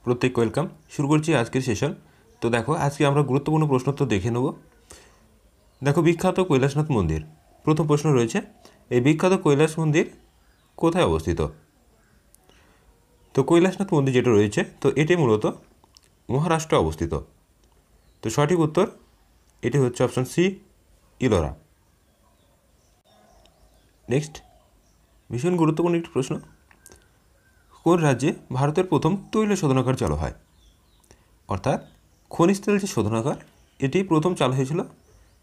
প্রত্যেক ওয়েলকাম। শুরু করছি আজকের সেশন। তো দেখো, আজকে আমরা গুরুত্বপূর্ণ প্রশ্নোত্তর দেখে নেব। দেখো, বিখ্যাত কৈলাসনাথ মন্দির। প্রথম প্রশ্ন রয়েছে, এই বিখ্যাত কৈলাস মন্দির কোথায় অবস্থিত? তো কৈলাসনাথ মন্দির যেটা রয়েছে, তো এটি মূলত মহারাষ্ট্রে অবস্থিত। তো সঠিক উত্তর এটি হচ্ছে অপশন সি, ইলোরা। নেক্সট, ভীষণ গুরুত্বপূর্ণ একটি প্রশ্ন, কোন রাজ্যে ভারতের প্রথম তৈল শোধনাগার চালু হয়? অর্থাৎ খনিজ তেল যে শোধনাগার, এটি প্রথম চালু হয়েছিল।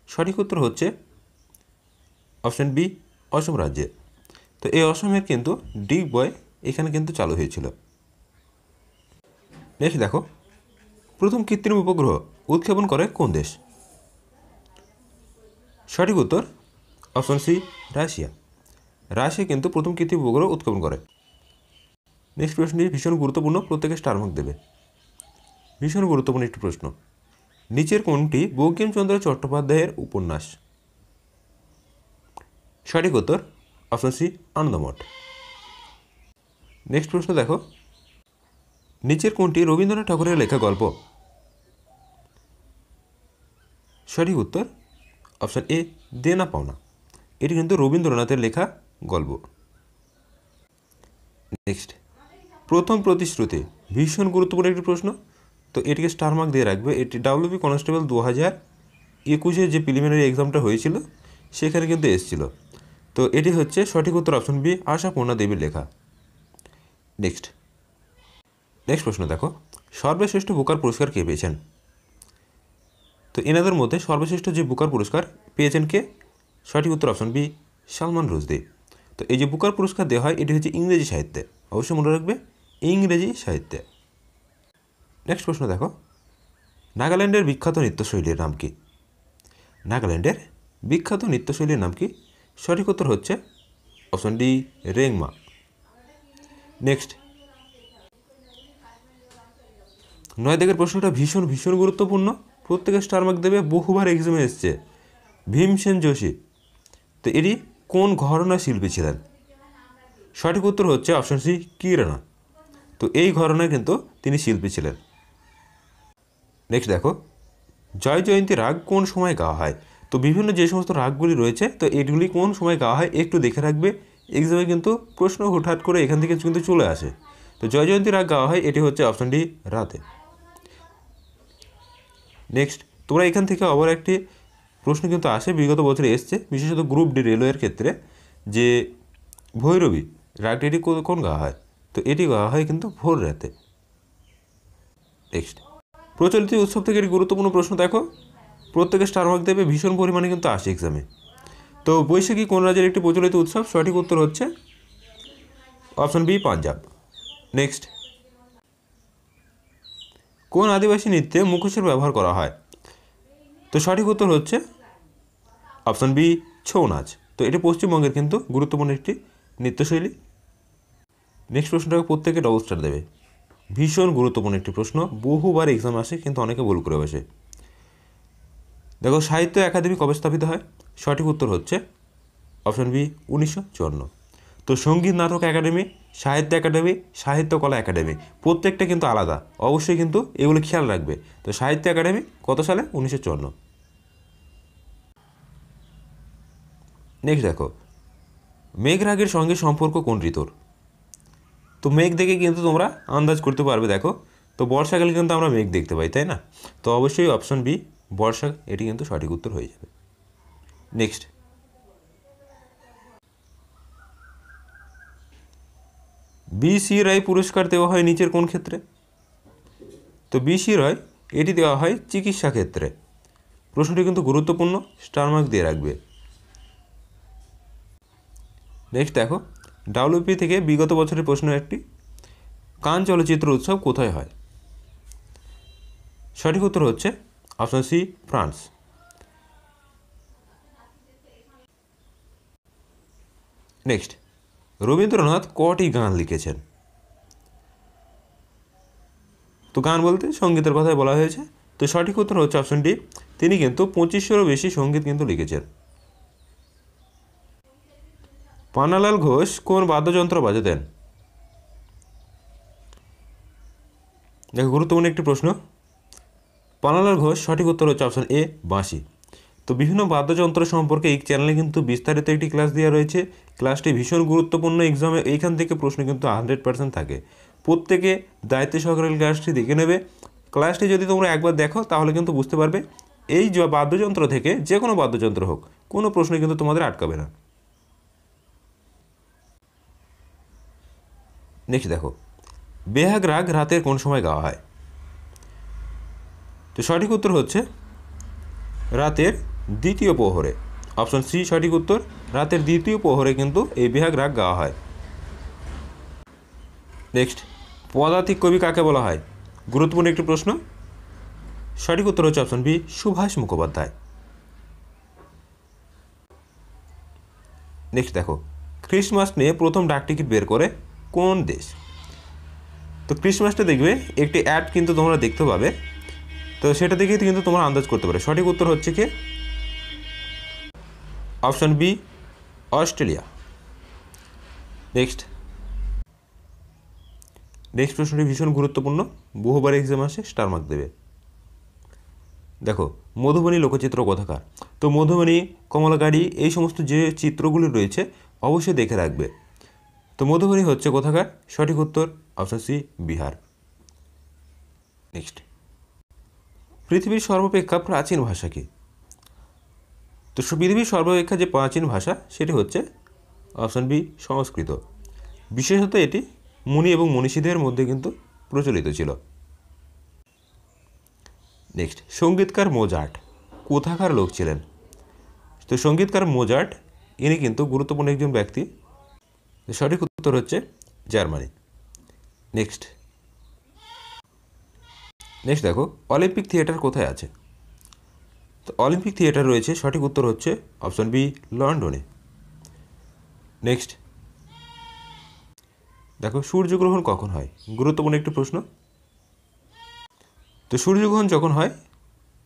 সঠিক উত্তর হচ্ছে অপশন বি, অসম রাজ্যে। তো এই অসমের কিন্তু ডিগবয় এখানে কিন্তু চালু হয়েছিল। নেক্সট দেখো, প্রথম কৃত্রিম উপগ্রহ উৎক্ষেপণ করে কোন দেশ? সঠিক উত্তর অপশন সি, রাশিয়া। রাশিয়া কিন্তু প্রথম কৃত্রিম উপগ্রহ উৎক্ষেপণ করে। নেক্সট প্রশ্নটি ভীষণ গুরুত্বপূর্ণ, প্রত্যেকে স্টার মার্ক দেবে। ভীষণ গুরুত্বপূর্ণ একটি প্রশ্ন, নিচের কোনটি বঙ্কিমচন্দ্র চট্টোপাধ্যায়ের উপন্যাস? সঠিক উত্তর অপশন সি, আনন্দমঠ। নেক্সট প্রশ্ন দেখো, নিচের কোনটি রবীন্দ্রনাথ ঠাকুরের লেখা গল্প? সঠিক উত্তর অপশন এ, দেনা পাওনা। এটি কিন্তু রবীন্দ্রনাথের লেখা গল্প। নেক্সট, প্রথম প্রতিশ্রুতি। ভীষণ গুরুত্বপূর্ণ একটি প্রশ্ন, তো এটিকে স্টার মার্ক দিয়ে রাখবে। এটি ডাব্লিউবি কনস্টেবল 2021 যে প্রিলিমিনারি এক্সামটা হয়েছিল সেখানে কিন্তু এসেছিল। তো এটি হচ্ছে সঠিক উত্তর অপশন বি, আশাপূর্ণা দেবীর লেখা। নেক্সট প্রশ্ন দেখো, সর্বশ্রেষ্ঠ বুকার পুরস্কার কে পেয়েছেন? তো এনাদের মধ্যে সর্বশ্রেষ্ঠ যে বুকার পুরস্কার পেয়েছেন কে? সঠিক উত্তর অপশন বি, সালমান রুশদি। তো এই যে বুকার পুরস্কার দেওয়া হয়, এটি হচ্ছে ইংরেজি সাহিত্যে। অবশ্যই মনে রাখবে, ইংরেজি সাহিত্যে। নেক্সট প্রশ্ন দেখো, নাগাল্যান্ডের বিখ্যাত নৃত্যশৈলীর নাম কি? নাগাল্যান্ডের বিখ্যাত নৃত্যশৈলীর নাম কি? সঠিক উত্তর হচ্ছে অপশন ডি, রেংমা। নেক্সট 9 দাগের প্রশ্নটা ভীষণ ভীষণ গুরুত্বপূর্ণ, প্রত্যেকে স্টার মার্ক দেবে, বহুবার এক্সামে এসছে। ভীমসেন যোশী, তো এটি কোন ঘরানার শিল্পী ছিলেন? সঠিক উত্তর হচ্ছে অপশন সি, কিরানা। তো এই ঘরানায় কিন্তু তিনি শিল্পী ছিলেন। নেক্সট দেখো, জয় জয়ন্তী রাগ কোন সময় গাওয়া হয়? তো বিভিন্ন যে সমস্ত রাগগুলি রয়েছে, তো এগুলি কোন সময় গাওয়া হয় একটু দেখে রাখবে। এক্সামে কিন্তু প্রশ্ন হুটহাট করে এখান থেকে কিন্তু চলে আসে। তো জয় জয়ন্তী রাগ গাওয়া হয়, এটি হচ্ছে অপশন ডি, রাতে। নেক্সট, তোমরা এখান থেকে আবার একটি প্রশ্ন কিন্তু আসে, বিগত বছরে এসছে, বিশেষত গ্রুপ ডি রেলওয়ের ক্ষেত্রে, যে ভৈরবী রাগটি এটি কোন গাওয়া হয়? তো এটি গাওয়া হয় কিন্তু ভোর রাতে। নেক্সট, প্রচলিত উৎসব থেকে একটি গুরুত্বপূর্ণ প্রশ্ন দেখো, প্রত্যেকে স্টার মার্ক দেবে, ভীষণ পরিমাণে কিন্তু আসে এক্সামে। তো বৈশাখী কোন রাজ্যের একটি প্রচলিত উৎসব? সঠিক উত্তর হচ্ছে অপশন বি, পাঞ্জাব। নেক্সট, কোন আদিবাসী নৃত্যে মুখোশের ব্যবহার করা হয়? তো সঠিক উত্তর হচ্ছে অপশন বি, ছৌ নাচ। তো এটি পশ্চিমবঙ্গের কিন্তু গুরুত্বপূর্ণ একটি নৃত্যশৈলী। নেক্সট প্রশ্নটাকে প্রত্যেকে ডবল স্টার দেবে, ভীষণ গুরুত্বপূর্ণ একটি প্রশ্ন, বহুবার এক্সাম আসে কিন্তু অনেকে ভুল করে বসে। দেখো, সাহিত্য একাডেমি কবে স্থাপিত হয়? সঠিক উত্তর হচ্ছে অপশন বি, 1954। তো সঙ্গীত নাটক একাডেমি, সাহিত্য একাডেমি, সাহিত্য কলা একাডেমি, প্রত্যেকটা কিন্তু আলাদা, অবশ্যই কিন্তু এগুলো খেয়াল রাখবে। তো সাহিত্য একাডেমি কত সালে? 1954। নেক্সট দেখো, মেঘরাগের সঙ্গে সম্পর্ক কোন ঋতুর? তো মেঘ দেখে কিন্তু তোমরা আন্দাজ করতে পারবে। দেখো, তো বর্ষাকালে কিন্তু আমরা মেঘ দেখতে পাই, তাই না? তো অবশ্যই অপশন বি, বর্ষা, এটি কিন্তু সঠিক উত্তর হয়ে যাবে। Next, BC. রায় পুরস্কার দেওয়া হয় নিচের কোন ক্ষেত্রে? তো বি.সি. রায় এটি দেওয়া হয় চিকিৎসা ক্ষেত্রে। প্রশ্নটি কিন্তু গুরুত্বপূর্ণ, স্টার মার্ক দিয়ে রাখবে। নেক্সট দেখো, ডাব্লিউপি থেকে বিগত বছরের প্রশ্ন একটি, কান চলচ্চিত্র উৎসব কোথায় হয়? সঠিক উত্তর হচ্ছে option C, France. Next, Rabindranath কটি গান লিখেছেন? তো গান বলতে সঙ্গীতের কথাই বলা হয়েছে। তো সঠিক উত্তর হচ্ছে অপশন ডি, তিনি কিন্তু 2500-এরও বেশি সঙ্গীত কিন্তু লিখেছেন। পান্নালাল ঘোষ কোন বাদ্যযন্ত্র বাজাতেন? দেখো গুরুত্বপূর্ণ একটি প্রশ্ন, পানালাল ঘোষ, সঠিক উত্তর হচ্ছে অপশন এ বাঁশি। তো বিভিন্ন বাদ্যযন্ত্র সম্পর্কে এই চ্যানেলে কিন্তু বিস্তারিত একটি ক্লাস দেওয়া রয়েছে। ক্লাসটি ভীষণ গুরুত্বপূর্ণ, এক্সামে এইখান থেকে প্রশ্ন কিন্তু 100% থাকে। প্রত্যেকে দায়িত্ব সহকারে ক্লাসটি দেখে নেবে। ক্লাসটি যদি তোমরা একবার দেখো তাহলে কিন্তু বুঝতে পারবে এই যে বাদ্যযন্ত্র থেকে যে কোনো বাদ্যযন্ত্র হোক, কোনো প্রশ্ন কিন্তু তোমাদের আটকাবে না। নেক্সট দেখো, বেহাগ রাগ রাতের কোন সময় গাওয়া হয়? তো সঠিক উত্তর হচ্ছে রাতের দ্বিতীয় প্রহরে। অপশন সি সঠিক উত্তর, রাতের দ্বিতীয় প্রহরে কিন্তু এই বেহাগ রাগ গাওয়া হয়। নেক্সট, পদাতিক কবি কাকে বলা হয়? গুরুত্বপূর্ণ একটি প্রশ্ন। সঠিক উত্তর হচ্ছে option B Subhash Mukhopadhyay. Next দেখো, ক্রিসমাস নিয়ে প্রথম ডাকটিকিট বের করে কোন দেশ? তো ক্রিসমাসটা দেখবে একটি অ্যাড কিন্তু তোমরা দেখতে পাবে, তো সেটা দেখেই কিন্তু তোমরা আন্দাজ করতে পারো। সঠিক উত্তর হচ্ছে কি অপশন বি অস্ট্রেলিয়া। নেক্সট প্রশ্নটি ভীষণ গুরুত্বপূর্ণ, বহুবার এক্সাম আসে, স্টার মার্ক দেবে। দেখো, মধুবনী লোকচিত্র কোথাকার? তো মধুবনী, কমলাকারী, এই সমস্ত যে চিত্রগুলি রয়েছে অবশ্যই দেখে রাখবে। তো মধুবনী হচ্ছে কোথাকার? সঠিক উত্তর অপশন সি বিহার। নেক্সট, পৃথিবীর সর্বাপেক্ষা প্রাচীন ভাষা কি? তো পৃথিবীর সর্বাপেক্ষা যে প্রাচীন ভাষা সেটি হচ্ছে অপশন বি সংস্কৃত। বিশেষত এটি মুনি এবং মনীষীদের মধ্যে কিন্তু প্রচলিত ছিল। নেক্সট, সঙ্গীতকার মোজার্ট কোথাকার লোক ছিলেন? তো সঙ্গীতকার মোজার্ট ইনি কিন্তু গুরুত্বপূর্ণ একজন ব্যক্তি। সঠিক উত্তর হচ্ছে জার্মানি। নেক্সট দেখো, অলিম্পিক থিয়েটার কোথায় আছে? তো অলিম্পিক থিয়েটার রয়েছে, সঠিক উত্তর হচ্ছে অপশন বি লন্ডনে। নেক্সট দেখো, সূর্যগ্রহণ কখন হয়? গুরুত্বপূর্ণ একটি প্রশ্ন। তো সূর্যগ্রহণ যখন হয়,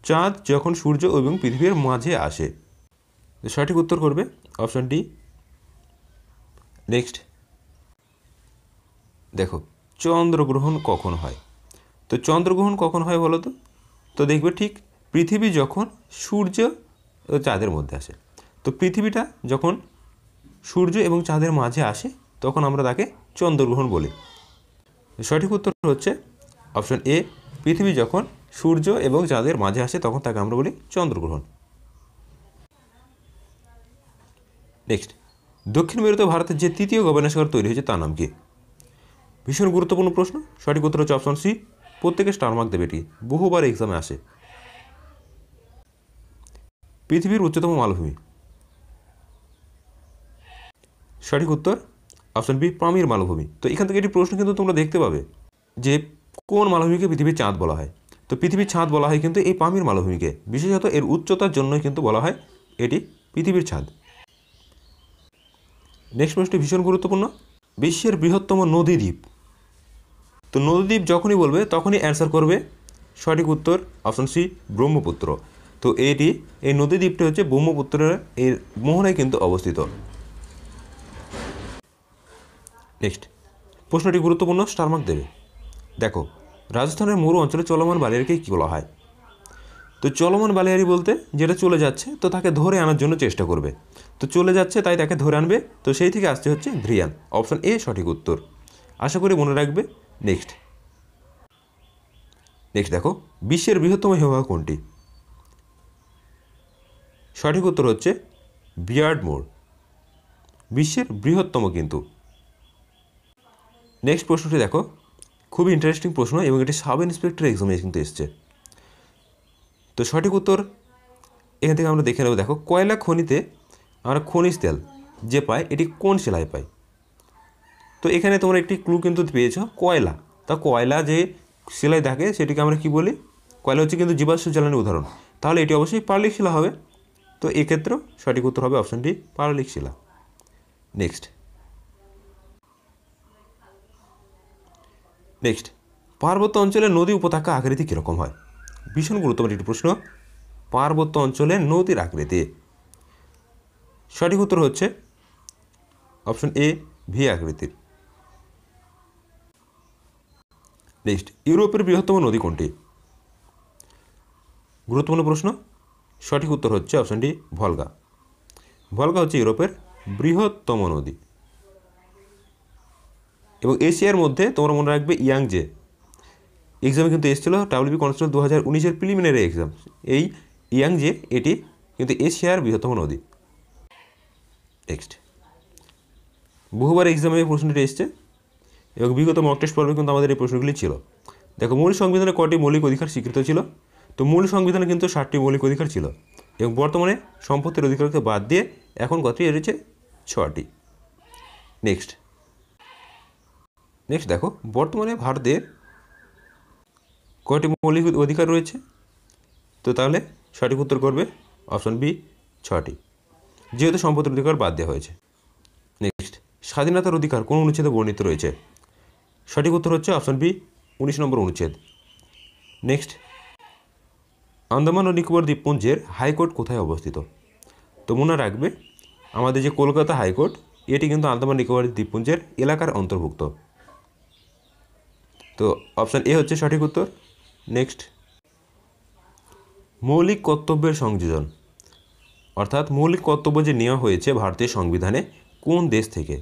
চাঁদ যখন সূর্য এবং পৃথিবীর মাঝে আসে। তো সঠিক উত্তর করবে অপশন ডি। নেক্সট দেখো, চন্দ্রগ্রহণ কখন হয়? তো চন্দ্রগ্রহণ কখন হয় বলো তো? তো দেখবে ঠিক পৃথিবী যখন সূর্য ও চাঁদের মধ্যে আসে। তো পৃথিবীটা যখন সূর্য এবং চাঁদের মাঝে আসে তখন আমরা তাকে চন্দ্রগ্রহণ বলি। সঠিক উত্তর হচ্ছে অপশন এ, পৃথিবী যখন সূর্য এবং চাঁদের মাঝে আসে তখন তাকে আমরা বলি চন্দ্রগ্রহণ। নেক্সট, দক্ষিণ মেরুতে ভারতের যে তৃতীয় গবেষণাগার তৈরি হয়েছে তার নাম কি? ভীষণ গুরুত্বপূর্ণ প্রশ্ন। সঠিক উত্তর হচ্ছে অপশন সি, প্রত্যেকে স্টার মার্ক দেবে, এটি বহুবার এক্সামে আসে। পৃথিবীর উচ্চতম মালভূমি? সঠিক উত্তর অপশন বি পামির মালভূমি। তো এখান থেকে একটি প্রশ্ন কিন্তু তোমরা দেখতে পাবে যে কোন মালভূমিকে পৃথিবীর চাঁদ বলা হয়? তো পৃথিবীর ছাদ বলা হয় কিন্তু এই পামির মালভূমিকে, বিশেষত এর উচ্চতার জন্যই কিন্তু বলা হয় এটি পৃথিবীর ছাদ। নেক্সট প্রশ্নটি ভীষণ গুরুত্বপূর্ণ, বিশ্বের বৃহত্তম নদীদ্বীপ? তো নদীদ্বীপ যখনই বলবে তখনই অ্যান্সার করবে সঠিক উত্তর অপশন সি ব্রহ্মপুত্র। তো এই নদীদ্বীপটি হচ্ছে ব্রহ্মপুত্রের এর মোহনায় কিন্তু অবস্থিত। নেক্সট প্রশ্নটি গুরুত্বপূর্ণ, স্টার মার্ক দেবে। দেখো, রাজস্থানের মরু অঞ্চলে চলমান বালিয়াড়িকে কী বলা হয়? তো চলমান বালিয়াড়ি বলতে যেটা চলে যাচ্ছে তো তাকে ধরে আনার জন্য চেষ্টা করবে। তো চলে যাচ্ছে তাই তাকে ধরে আনবে, তো সেই থেকে আসতে হচ্ছে ধ্রিয়ান। অপশন এ সঠিক উত্তর, আশা করি মনে রাখবে। নেক্সট দেখো, বিশ্বের বৃহত্তম হিমবাহ কোনটি? সঠিক উত্তর হচ্ছে বিয়ার্ডমোর, বিশ্বের বৃহত্তম কিন্তু। নেক্সট প্রশ্নটি দেখো, খুবই ইন্টারেস্টিং প্রশ্ন এবং এটি সাব ইন্সপেক্টর এক্সামে কিন্তু এসছে। তো সঠিক উত্তর এখান থেকে আমরা দেখে নেব। দেখো, কয়লা খনিতে আমরা খনিজ তেল যে পাই এটি কোন শিলায় পাই? তো এখানে তোমরা একটি ক্লু কিন্তু পেয়েছ, কয়লা। তা কয়লা যে শিলায় থাকে সেটিকে আমরা কি বলি? কয়লা হচ্ছে কিন্তু জীবাশ্ম জ্বালানির উদাহরণ, তাহলে এটি অবশ্যই পাললিক শিলা হবে। তো এক্ষেত্রেও সঠিক উত্তর হবে অপশন ডি পাললিক শিলা। নেক্সট পার্বত্য অঞ্চলের নদী উপত্যকা আকৃতি কীরকম হয়? ভীষণ গুরুত্বপূর্ণ একটি প্রশ্ন, পার্বত্য অঞ্চলের নদীর আকৃতি। সঠিক উত্তর হচ্ছে অপশন এ ভি আকৃতির। নেক্সট, ইউরোপের বৃহত্তম নদী কোনটি? গুরুত্বপূর্ণ প্রশ্ন। সঠিক উত্তর হচ্ছে অপশন ডি, ভলগা। ভলগা হচ্ছে ইউরোপের বৃহত্তম নদী। এবং এশিয়ার মধ্যে তোমরা মনে রাখবে ইয়াংজে এক্সামে কিন্তু এসেছিলো ডাব্লিউবি কনস্টেবল 2019-এর প্রিলিমিনারি এক্সাম। এই ইয়াংজে এটি কিন্তু এশিয়ার বৃহত্তম নদী। নেক্সট, বহুবার এক্সামে এই প্রশ্নটি এসছে এবং বিগত মক টেস্ট পর্বে কিন্তু আমাদের এই প্রশ্নগুলি ছিল। দেখো, মূল সংবিধানে কটি মৌলিক অধিকার স্বীকৃত ছিল? তো মূল সংবিধানে কিন্তু 7টি মৌলিক অধিকার ছিল এবং বর্তমানে সম্পত্তির অধিকারকে বাদ দিয়ে এখন কতটি এসেছে? 6টি। নেক্সট দেখো, বর্তমানে ভারতের কয়টি মৌলিক অধিকার রয়েছে? তো তাহলে সঠিক উত্তর করবে অপশন বি, 6টি, যেহেতু সম্পত্তির অধিকার বাদ দেওয়া হয়েছে। নেক্সট, স্বাধীনতার অধিকার কোন অনুচ্ছেদে বর্ণিত রয়েছে? সঠিক উত্তর হচ্ছে অপশন বি, 19 নম্বর অনুচ্ছেদ। নেক্সট, আন্দামান ও নিকোবর দ্বীপপুঞ্জের হাইকোর্ট কোথায় অবস্থিত? তো মনে রাখবে আমাদের যে কলকাতা হাইকোর্ট, এটি কিন্তু আন্দামান নিকোবর দ্বীপপুঞ্জের এলাকার অন্তর্ভুক্ত। তো অপশান এ হচ্ছে সঠিক উত্তর। নেক্সট, মৌলিক কর্তব্যের সংযোজন, অর্থাৎ মৌলিক কর্তব্য যে নেওয়া হয়েছে ভারতীয় সংবিধানে, কোন দেশ থেকে?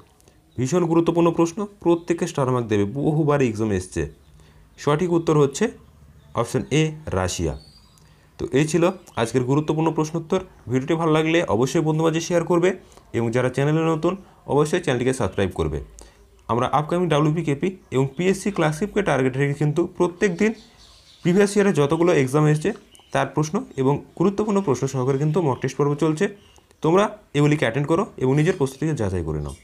ভীষণ গুরুত্বপূর্ণ প্রশ্ন, প্রত্যেকে স্টার মার্ক দেবে, বহুবার এক্সামে এসছে। সঠিক উত্তর হচ্ছে অপশান এ, রাশিয়া। তো এই ছিল আজকের গুরুত্বপূর্ণ প্রশ্নোত্তর। ভিডিওটি ভালো লাগলে অবশ্যই বন্ধু মাঝে শেয়ার করবে এবং যারা চ্যানেলে নতুন অবশ্যই চ্যানেলটিকে সাবস্ক্রাইব করবে। আমরা আপকামিং ডাব্লিউবি কেপি এবং পিএসসি ক্লাসিককে টার্গেট রেখে কিন্তু প্রত্যেক দিন প্রিভিয়াস ইয়ারে যতগুলো এক্সাম এসেছে তার প্রশ্ন এবং গুরুত্বপূর্ণ প্রশ্ন সহকারে কিন্তু মক টেস্ট পর্ব চলছে। তোমরা এগুলিকে অ্যাটেন্ড করো এবং নিজের প্রস্তুতিকে যাচাই করে নাও।